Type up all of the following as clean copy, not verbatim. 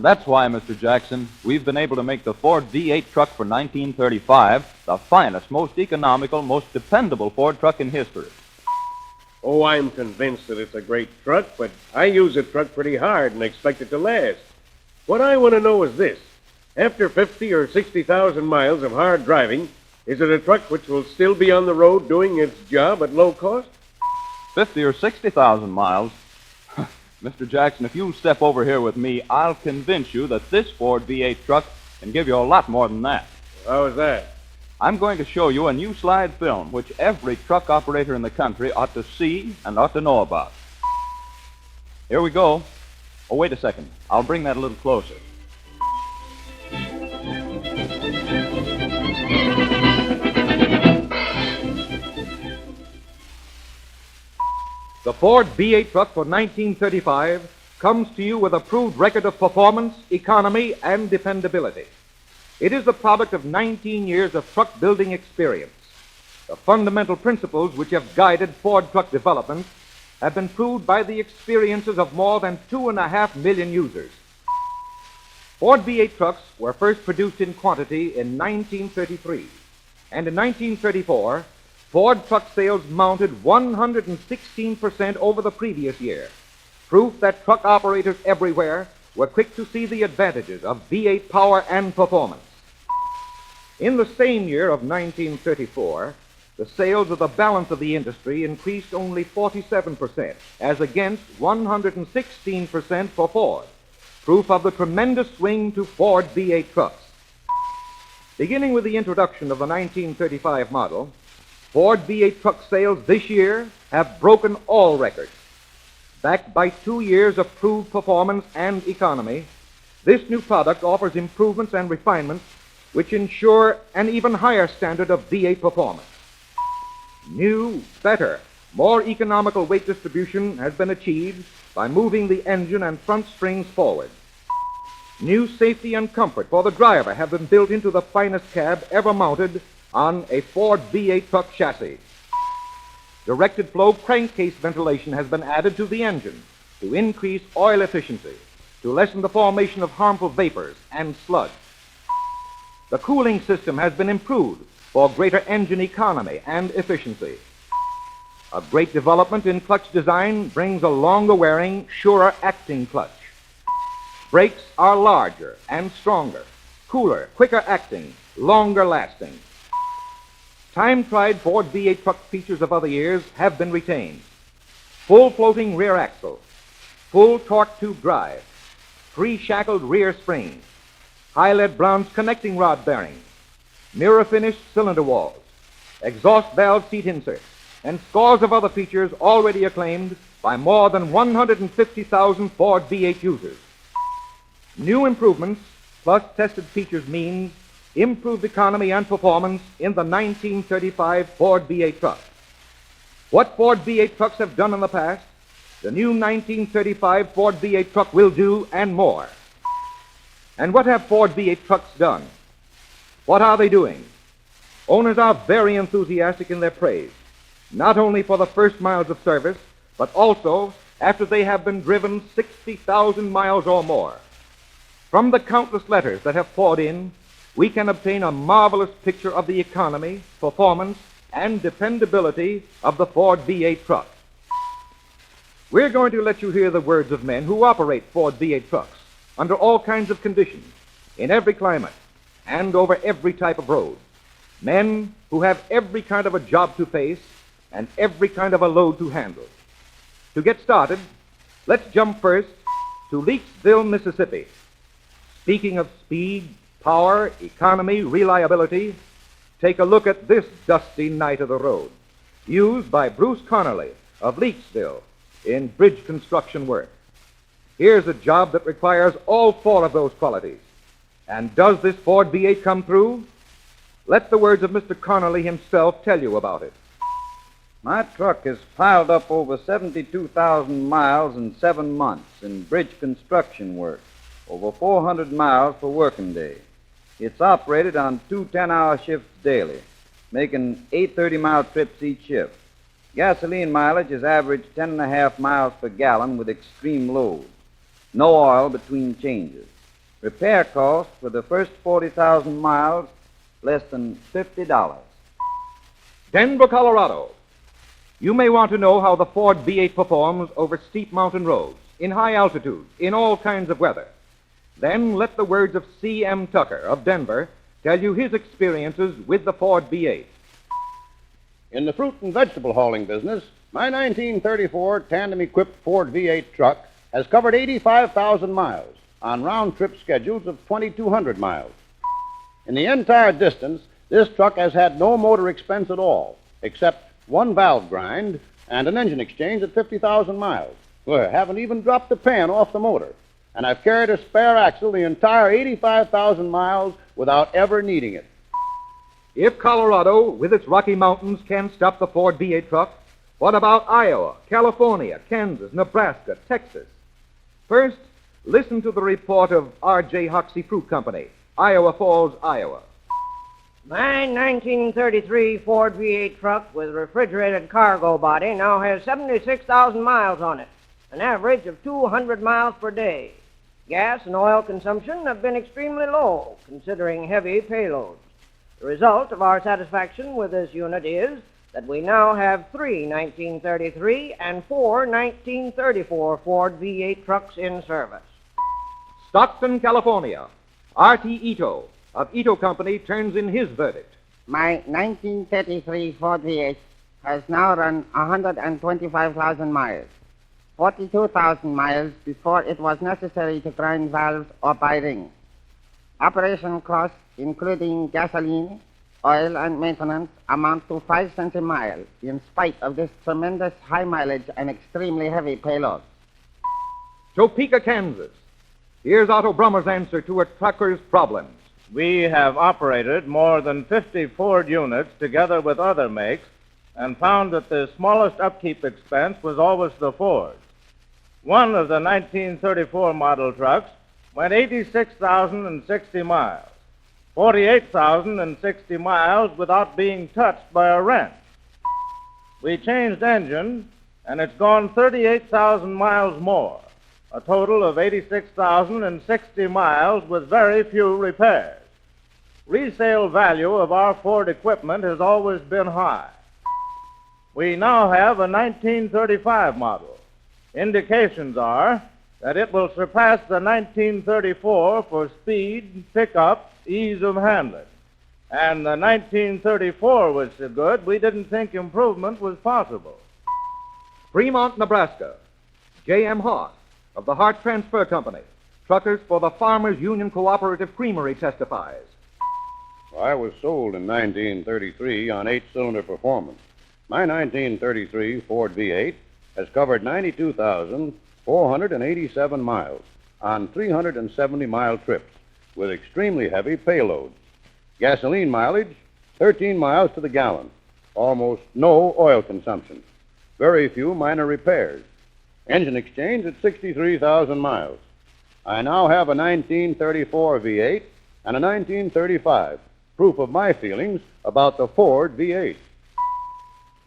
That's why, Mr. Jackson, we've been able to make the Ford V8 truck for 1935 the finest, most economical, most dependable Ford truck in history. Oh, I'm convinced that it's a great truck, but I use a truck pretty hard and expect it to last. What I want to know is this. After 50 or 60,000 miles of hard driving, is it a truck which will still be on the road doing its job at low cost? 50 or 60,000 miles? Mr. Jackson, if you'll step over here with me, I'll convince you that this Ford V8 truck can give you a lot more than that. How is that? I'm going to show you a new slide film which every truck operator in the country ought to see and ought to know about. Here we go. Oh, wait a second. I'll bring that a little closer. The Ford V8 truck for 1935 comes to you with a proved record of performance, economy, and dependability. It is the product of 19 years of truck building experience. The fundamental principles which have guided Ford truck development have been proved by the experiences of more than 2.5 million users. Ford V8 trucks were first produced in quantity in 1933, and in 1934, Ford truck sales mounted 116% over the previous year, proof that truck operators everywhere were quick to see the advantages of V8 power and performance. In the same year of 1934, the sales of the balance of the industry increased only 47%, as against 116% for Ford, proof of the tremendous swing to Ford V8 trucks. Beginning with the introduction of the 1935 model, Ford V8 truck sales this year have broken all records. Backed by 2 years of proved performance and economy, this new product offers improvements and refinements which ensure an even higher standard of V8 performance. New, better, more economical weight distribution has been achieved by moving the engine and front springs forward. New safety and comfort for the driver have been built into the finest cab ever mounted on a Ford V8 truck chassis. Directed flow crankcase ventilation has been added to the engine to increase oil efficiency, to lessen the formation of harmful vapors and sludge. The cooling system has been improved for greater engine economy and efficiency. A great development in clutch design brings a longer-wearing, surer-acting clutch. Brakes are larger and stronger, cooler, quicker-acting, longer-lasting. Time-tried Ford V8 truck features of other years have been retained. Full floating rear axle, full torque tube drive, pre-shackled rear springs, high-lead bronze connecting rod bearings, mirror-finished cylinder walls, exhaust valve seat inserts, and scores of other features already acclaimed by more than 150,000 Ford V8 users. New improvements plus tested features means improved economy and performance in the 1935 Ford V8 truck. What Ford V8 trucks have done in the past, the new 1935 Ford V8 truck will do and more. And what have Ford V8 trucks done? What are they doing? Owners are very enthusiastic in their praise, not only for the first miles of service, but also after they have been driven 60,000 miles or more. From the countless letters that have poured in, we can obtain a marvelous picture of the economy, performance, and dependability of the Ford V8 truck. We're going to let you hear the words of men who operate Ford V8 trucks under all kinds of conditions, in every climate, and over every type of road. Men who have every kind of a job to face and every kind of a load to handle. To get started, let's jump first to Leakesville, Mississippi. Speaking of speed, power, economy, reliability, take a look at this dusty night of the road, used by Bruce Connolly of Leakesville in bridge construction work. Here's a job that requires all 4 of those qualities. And does this Ford V8 come through? Let the words of Mr. Connolly himself tell you about it. My truck has piled up over 72,000 miles in 7 months in bridge construction work, over 400 miles per working day. It's operated on 2 10-hour shifts daily, making 8 30-mile trips each shift. Gasoline mileage has averaged 10.5 miles per gallon with extreme loads. No oil between changes. Repair cost for the first 40,000 miles, less than $50. Denver, Colorado. You may want to know how the Ford V8 performs over steep mountain roads, in high altitudes, in all kinds of weather. Then let the words of C.M. Tucker of Denver tell you his experiences with the Ford V8. In the fruit and vegetable hauling business, my 1934 tandem-equipped Ford V8 truck has covered 85,000 miles on round-trip schedules of 2,200 miles. In the entire distance, this truck has had no motor expense at all, except one valve grind and an engine exchange at 50,000 miles. We haven't even dropped the pan off the motor, and I've carried a spare axle the entire 85,000 miles without ever needing it. If Colorado, with its Rocky Mountains, can stop the Ford V8 truck, what about Iowa, California, Kansas, Nebraska, Texas? First, listen to the report of R.J. Hoxie Fruit Company, Iowa Falls, Iowa. My 1933 Ford V8 truck with refrigerated cargo body now has 76,000 miles on it, an average of 200 miles per day. Gas and oil consumption have been extremely low, considering heavy payloads. The result of our satisfaction with this unit is that we now have 3 1933 and 4 1934 Ford V8 trucks in service. Stockton, California. R.T. Ito of Ito Company turns in his verdict. My 1933 Ford V8 has now run 125,000 miles, 42,000 miles before it was necessary to grind valves or buy rings. Operation costs, including gasoline, oil, and maintenance, amount to 5 cents a mile, in spite of this tremendous high mileage and extremely heavy payload. Topeka, Kansas. Here's Otto Brummer's answer to a trucker's problems. We have operated more than 50 Ford units together with other makes and found that the smallest upkeep expense was always the Ford. One of the 1934 model trucks went 86,060 miles, 48,060 miles without being touched by a wrench. We changed engine, and it's gone 38,000 miles more, a total of 86,060 miles with very few repairs. Resale value of our Ford equipment has always been high. We now have a 1935 model. Indications are that it will surpass the 1934 for speed, pickup, ease of handling. And the 1934 was so good, we didn't think improvement was possible. Fremont, Nebraska. J.M. Hart of the Hart Transfer Company, truckers for the Farmers Union Cooperative Creamery, testifies. I was sold in 1933 on 8-cylinder performance. My 1933 Ford V8 has covered 92,487 miles on 370-mile trips with extremely heavy payloads. Gasoline mileage, 13 miles to the gallon. Almost no oil consumption. Very few minor repairs. Engine exchange at 63,000 miles. I now have a 1934 V8 and a 1935. Proof of my feelings about the Ford V8.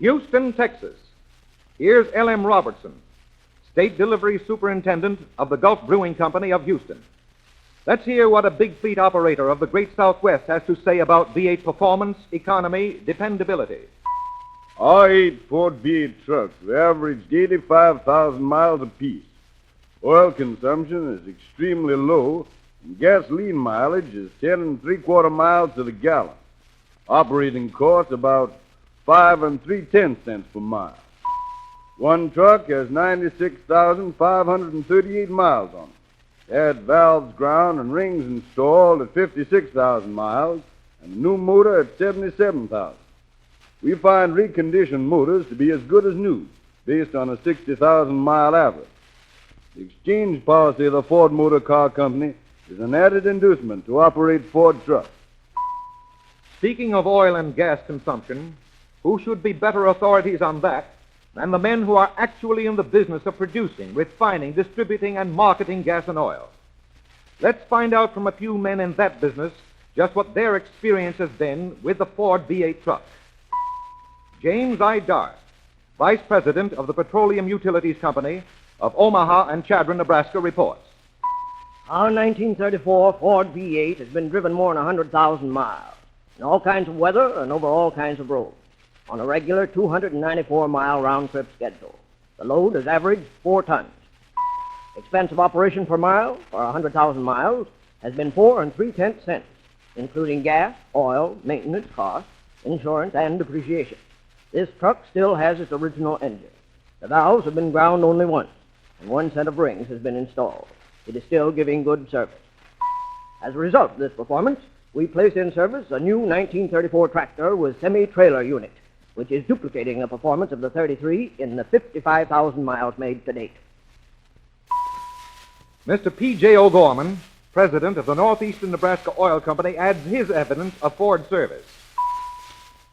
Houston, Texas. Here's L.M. Robertson, State Delivery Superintendent of the Gulf Brewing Company of Houston. Let's hear what a big fleet operator of the Great Southwest has to say about V8 performance, economy, dependability. Our 8 Ford V8 trucks averaged 85,000 miles apiece. Oil consumption is extremely low, and gasoline mileage is 10 3/4 miles to the gallon. Operating costs about 5 3/10 cents per mile. One truck has 96,538 miles on it. It had valves ground and rings installed at 56,000 miles, and a new motor at 77,000. We find reconditioned motors to be as good as new, based on a 60,000-mile average. The exchange policy of the Ford Motor Car Company is an added inducement to operate Ford trucks. Speaking of oil and gas consumption, who should be better authorities on that than the men who are actually in the business of producing, refining, distributing, and marketing gas and oil? Let's find out from a few men in that business just what their experience has been with the Ford V8 truck. James I. Dart, Vice President of the Petroleum Utilities Company of Omaha and Chadron, Nebraska, reports. Our 1934 Ford V8 has been driven more than 100,000 miles in all kinds of weather and over all kinds of roads on a regular 294-mile round-trip schedule. The load has averaged 4 tons. Expense of operation per mile for 100,000 miles has been 4 3/10 cents, including gas, oil, maintenance costs, insurance, and depreciation. This truck still has its original engine. The valves have been ground only once, and 1 set of rings has been installed. It is still giving good service. As a result of this performance, we placed in service a new 1934 tractor with semi-trailer unit, which is duplicating the performance of the 33 in the 55,000 miles made to date. Mr. P.J. O'Gorman, president of the Northeastern Nebraska Oil Company, adds his evidence of Ford service.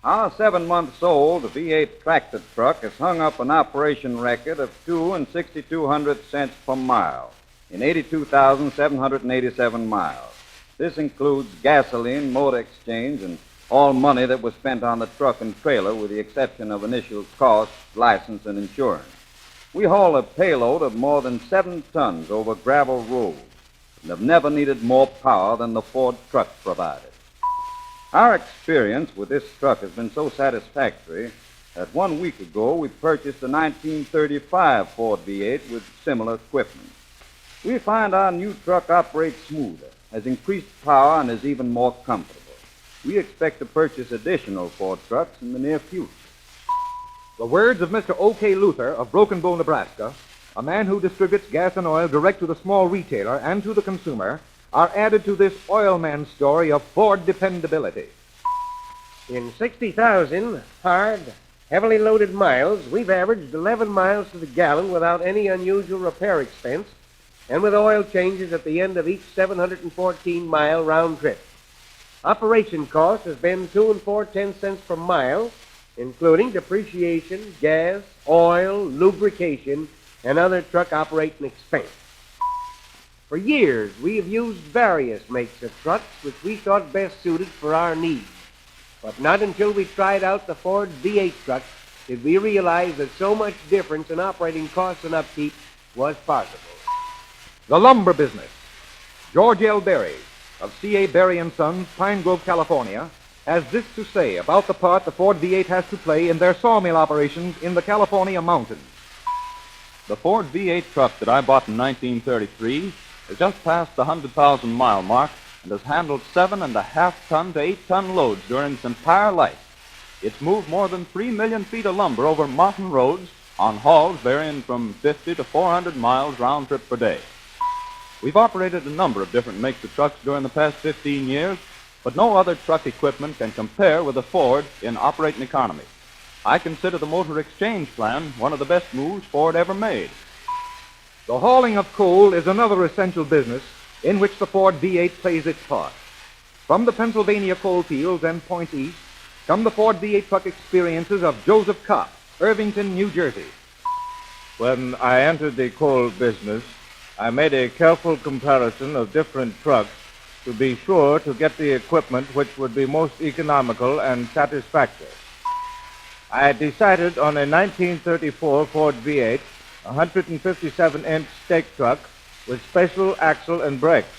Our 7-month-old V8 tractor truck has hung up an operation record of 2 6,200 cents per mile in 82,787 miles. This includes gasoline, motor exchange, and all money that was spent on the truck and trailer with the exception of initial costs, license, and insurance. We haul a payload of more than 7 tons over gravel roads and have never needed more power than the Ford truck provided. Our experience with this truck has been so satisfactory that 1 week ago we purchased a 1935 Ford V8 with similar equipment. We find our new truck operates smoother, has increased power, and is even more comfortable. We expect to purchase additional Ford trucks in the near future. The words of Mr. O.K. Luther of Broken Bow, Nebraska, a man who distributes gas and oil direct to the small retailer and to the consumer, are added to this oil man's story of Ford dependability. In 60,000 hard, heavily loaded miles, we've averaged 11 miles to the gallon without any unusual repair expense and with oil changes at the end of each 714-mile round trip. Operation cost has been 2 4/10 cents per mile, including depreciation, gas, oil, lubrication, and other truck operating expense. For years, we have used various makes of trucks which we thought best suited for our needs. But not until we tried out the Ford V8 truck did we realize that so much difference in operating costs and upkeep was possible. The lumber business. George L. Berry of C.A. Berry & Sons, Pine Grove, California, has this to say about the part the Ford V8 has to play in their sawmill operations in the California mountains. The Ford V8 truck that I bought in 1933 has just passed the 100,000-mile mark and has handled 7.5-ton to 8-ton loads during its entire life. It's moved more than 3 million feet of lumber over mountain roads on hauls varying from 50 to 400 miles round trip per day. We've operated a number of different makes of trucks during the past 15 years, but no other truck equipment can compare with the Ford in operating economy. I consider the motor exchange plan one of the best moves Ford ever made. The hauling of coal is another essential business in which the Ford V8 plays its part. From the Pennsylvania coal fields and points east come the Ford V8 truck experiences of Joseph Kopp, Irvington, New Jersey. When I entered the coal business, I made a careful comparison of different trucks to be sure to get the equipment which would be most economical and satisfactory. I decided on a 1934 Ford V8, a 157-inch stake truck with special axle and brakes.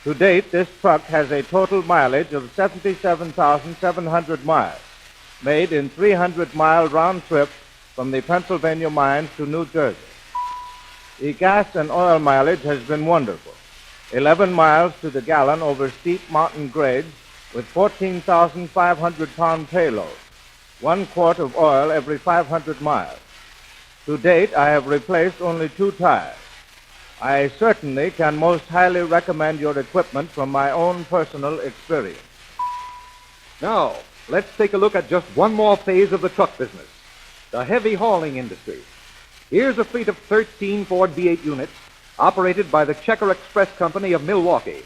To date, this truck has a total mileage of 77,700 miles, made in 300-mile round trip from the Pennsylvania mines to New Jersey. The gas and oil mileage has been wonderful. 11 miles to the gallon over steep mountain grades with 14,500-pound payload. 1 quart of oil every 500 miles. To date, I have replaced only 2 tires. I certainly can most highly recommend your equipment from my own personal experience. Now, let's take a look at just one more phase of the truck business, the heavy hauling industry. Here's a fleet of 13 Ford V8 units operated by the Checker Express Company of Milwaukee.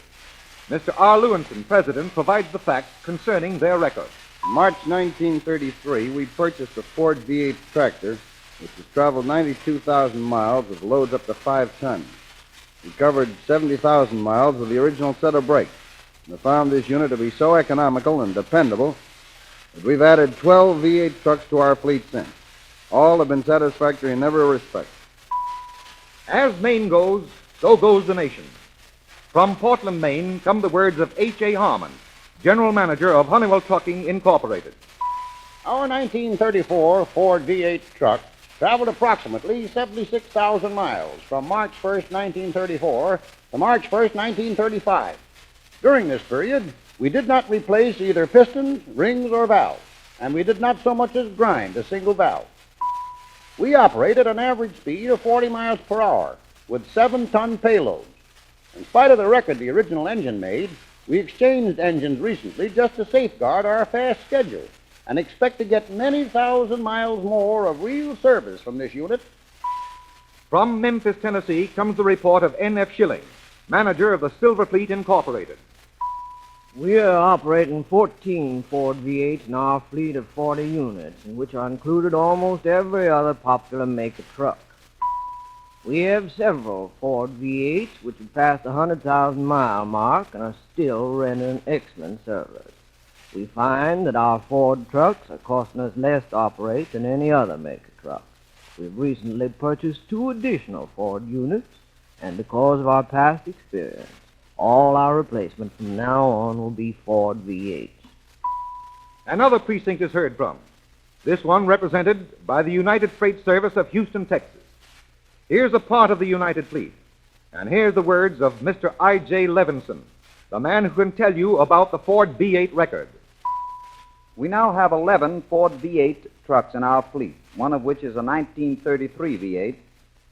Mr. R. Lewinson, president, provides the facts concerning their record. In March 1933, we purchased a Ford V8 tractor, which has traveled 92,000 miles with loads up to 5 tons. We covered 70,000 miles with the original set of brakes, and have found this unit to be so economical and dependable that we've added 12 V8 trucks to our fleet since. All have been satisfactory in every respect. As Maine goes, so goes the nation. From Portland, Maine, come the words of H.A. Harmon, General Manager of Honeywell Trucking, Incorporated. Our 1934 Ford V8 truck traveled approximately 76,000 miles from March 1st, 1934 to March 1st, 1935. During this period, we did not replace either pistons, rings, or valves, and we did not so much as grind a single valve. We operated an average speed of 40 miles per hour with 7-ton payloads. In spite of the record the original engine made, we exchanged engines recently just to safeguard our fast schedule and expect to get many thousand miles more of real service from this unit. From Memphis, Tennessee, comes the report of N.F. Schilling, manager of the Silver Fleet, Incorporated. We are operating 14 Ford V8s in our fleet of 40 units, in which are included almost every other popular make of truck. We have several Ford V8s which have passed the 100,000-mile mark and are still rendering excellent service. We find that our Ford trucks are costing us less to operate than any other make of truck. We've recently purchased 2 additional Ford units, and because of our past experience, all our replacements from now on will be Ford V8s. Another precinct is heard from, this one represented by the United Freight Service of Houston, Texas. Here's a part of the United Fleet, and here's the words of Mr. I.J. Levinson, the man who can tell you about the Ford V8 record. We now have 11 Ford V8 trucks in our fleet, one of which is a 1933 V8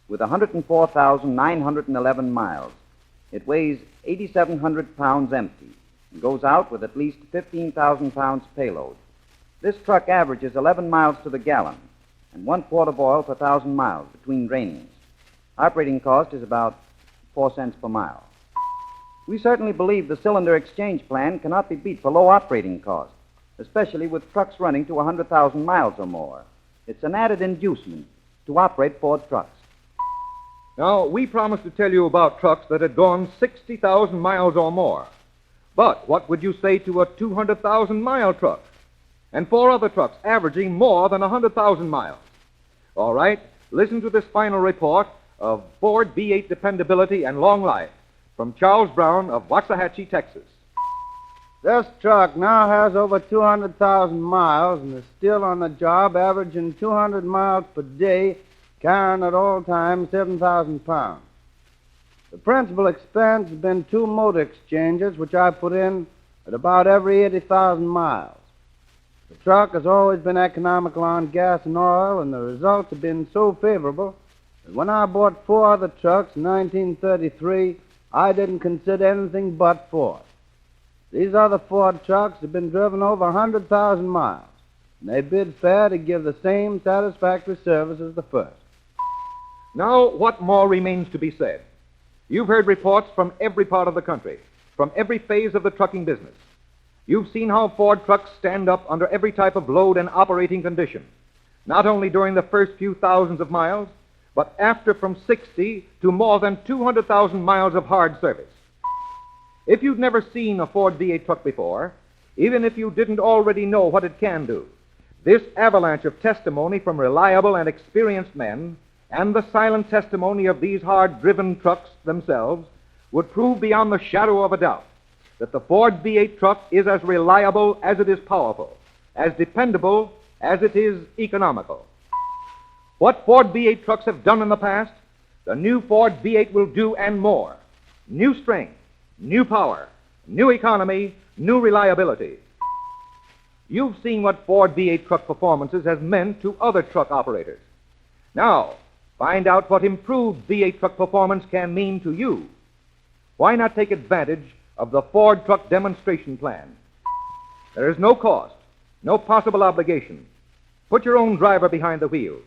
with 104,911 miles. It weighs 8,700 pounds empty and goes out with at least 15,000 pounds payload. This truck averages 11 miles to the gallon and 1 quart of oil per 1,000 miles between drainings. Operating cost is about 4 cents per mile. We certainly believe the cylinder exchange plan cannot be beat for low operating cost, especially with trucks running to 100,000 miles or more. It's an added inducement to operate Ford trucks. Now, we promised to tell you about trucks that had gone 60,000 miles or more. But what would you say to a 200,000-mile truck? And 4 other trucks averaging more than 100,000 miles. All right, listen to this final report of Ford V8 dependability and long life from Charles Brown of Waxahachie, Texas. This truck now has over 200,000 miles and is still on the job, averaging 200 miles per day, carrying at all times 7,000 pounds. The principal expense has been 2 motor exchanges, which I put in at about every 80,000 miles. The truck has always been economical on gas and oil, and the results have been so favorable that when I bought 4 other trucks in 1933, I didn't consider anything but Ford. These other Ford trucks have been driven over 100,000 miles, and they bid fair to give the same satisfactory service as the first. Now, what more remains to be said? You've heard reports from every part of the country, from every phase of the trucking business. You've seen how Ford trucks stand up under every type of load and operating condition, not only during the first few thousands of miles, but after from 60 to more than 200,000 miles of hard service. If you've never seen a Ford V8 truck before, even if you didn't already know what it can do, this avalanche of testimony from reliable and experienced men and the silent testimony of these hard-driven trucks themselves would prove beyond the shadow of a doubt that the Ford V8 truck is as reliable as it is powerful, as dependable as it is economical. What Ford V8 trucks have done in the past, the new Ford V8 will do and more. New strength, new power, new economy, new reliability. You've seen what Ford V8 truck performances has meant to other truck operators. Now, find out what improved V8 truck performance can mean to you. Why not take advantage of the Ford truck demonstration plan? There is no cost, no possible obligation. Put your own driver behind the wheel.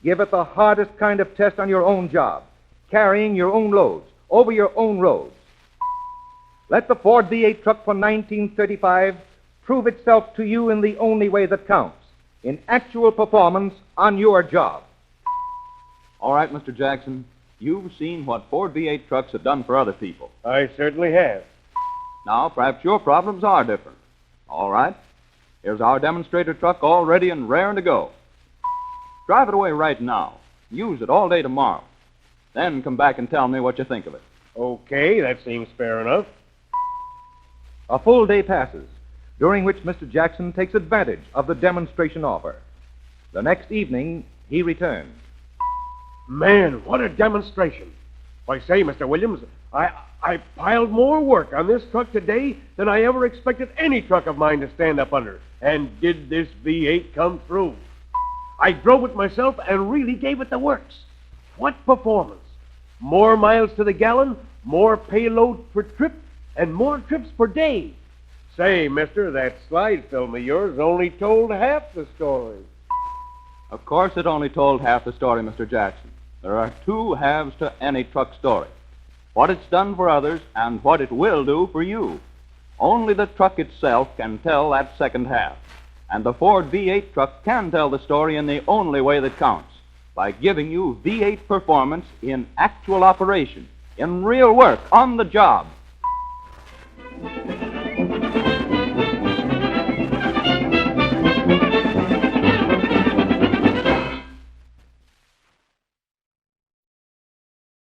Give it the hardest kind of test on your own job, carrying your own loads, over your own roads. Let the Ford V8 truck for 1935 prove itself to you in the only way that counts, in actual performance on your job. All right, Mr. Jackson, you've seen what Ford V8 trucks have done for other people. I certainly have. Now, perhaps your problems are different. All right, here's our demonstrator truck all ready and raring to go. Drive it away right now. Use it all day tomorrow. Then come back and tell me what you think of it. Okay, that seems fair enough. A full day passes, during which Mr. Jackson takes advantage of the demonstration offer. The next evening, he returns. Man, what a demonstration. Why, say, Mr. Williams, I piled more work on this truck today than I ever expected any truck of mine to stand up under. And did this V8 come through? I drove it myself and really gave it the works. What performance! More miles to the gallon, more payload per trip, and more trips per day. Say, mister, that slide film of yours only told half the story. Of course, it only told half the story, Mr. Jackson. There are two halves to any truck story. What it's done for others and what it will do for you. Only the truck itself can tell that second half. And the Ford V8 truck can tell the story in the only way that counts, by giving you V8 performance in actual operation, in real work, on the job,